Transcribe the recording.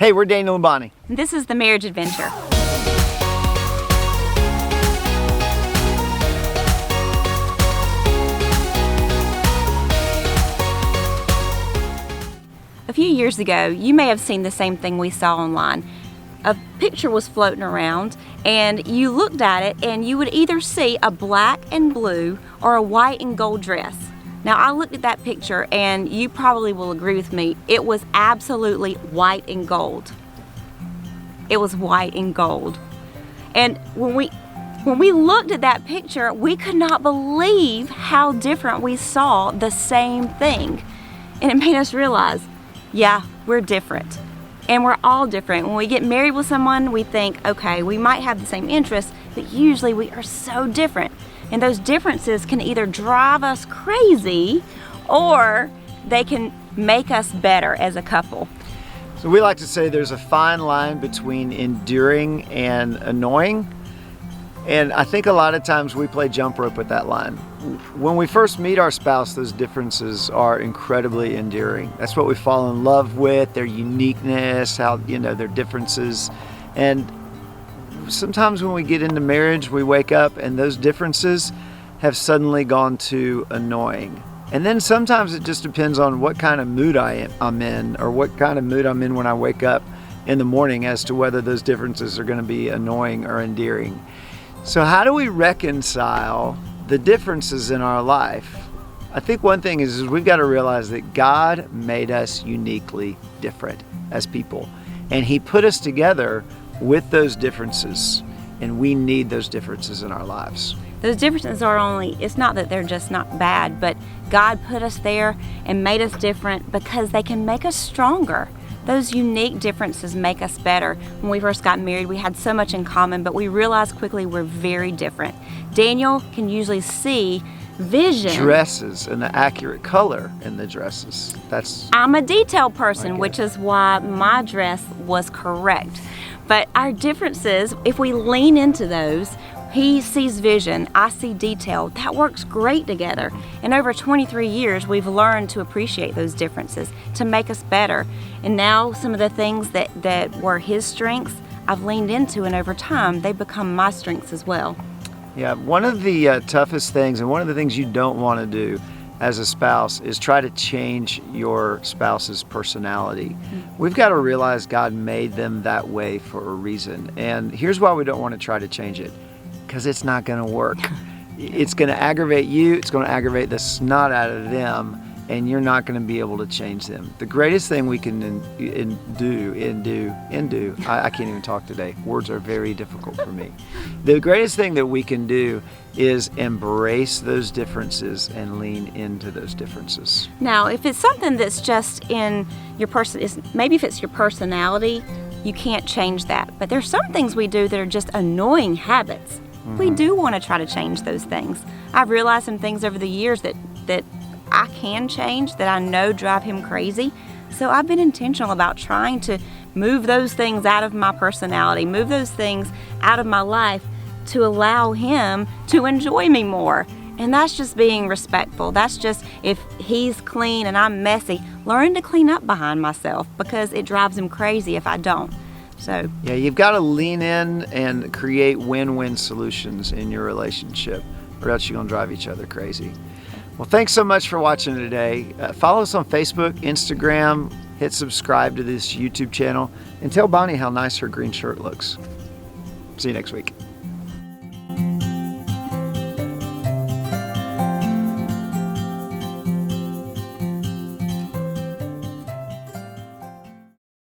Hey, we're Daniel and Bonnie. And this is The Marriage Adventure. A few years ago, you may have seen the same thing we saw online. A picture was floating around and you looked at it and you would either see a black and blue or a white and gold dress. Now I looked at that picture and you probably will agree with me, it was absolutely white and gold. It was white and gold. And when we looked at that picture, we could not believe how different we saw the same thing. And it made us realize, yeah, we're different. And we're all different. When we get married with someone, we think, okay, we might have the same interests, but usually we are so different. And those differences can either drive us crazy or they can make us better as a couple. So we like to say there's a fine line between endearing and annoying. And I think a lot of times we play jump rope with that line. When we first meet our spouse, those differences are incredibly endearing. That's what we fall in love with, their uniqueness, how, their differences. And sometimes when we get into marriage, we wake up and those differences have suddenly gone to annoying. And then sometimes it just depends on what kind of mood I'm in, or what kind of mood I'm in when I wake up in the morning, as to whether those differences are going to be annoying or endearing. So how do we reconcile the differences in our life? I think one thing is we've got to realize that God made us uniquely different as people. And He put us together with those differences. And we need those differences in our lives. Those differences it's not that they're just not bad, but God put us there and made us different because they can make us stronger. Those unique differences make us better. When we first got married, we had so much in common, but we realized quickly we're very different. Daniel can usually see vision. Dresses and the accurate color in the dresses. I'm a detail person, which is why my dress was correct. But our differences, if we lean into those, he sees vision, I see detail. That works great together. And over 23 years, we've learned to appreciate those differences to make us better. And now some of the things that were his strengths, I've leaned into, and over time, they become my strengths as well. Yeah, one of the toughest things, and one of the things you don't want to do as a spouse, is try to change your spouse's personality. Mm-hmm. We've got to realize God made them that way for a reason. And here's why we don't want to try to change it. Because it's not going to work. It's going to aggravate you. It's going to aggravate the snot out of them, and you're not going to be able to change them. The greatest thing we can do. I can't even talk today. Words are very difficult for me. The greatest thing that we can do is embrace those differences and lean into those differences. Now, if it's something that's just in your maybe if it's your personality, you can't change that. But there's some things we do that are just annoying habits. Mm-hmm. We do want to try to change those things. I've realized some things over the years that I can change, that I know drive him crazy. So I've been intentional about trying to move those things out of my personality, move those things out of my life to allow him to enjoy me more. And that's just being respectful. That's just, if he's clean and I'm messy, learn to clean up behind myself, because it drives him crazy if I don't. So yeah, you've got to lean in and create win-win solutions in your relationship, or else you're going to drive each other crazy. Well, thanks so much for watching today. Follow us on Facebook, Instagram, hit subscribe to this YouTube channel, and tell Bonnie how nice her green shirt looks. See you next week.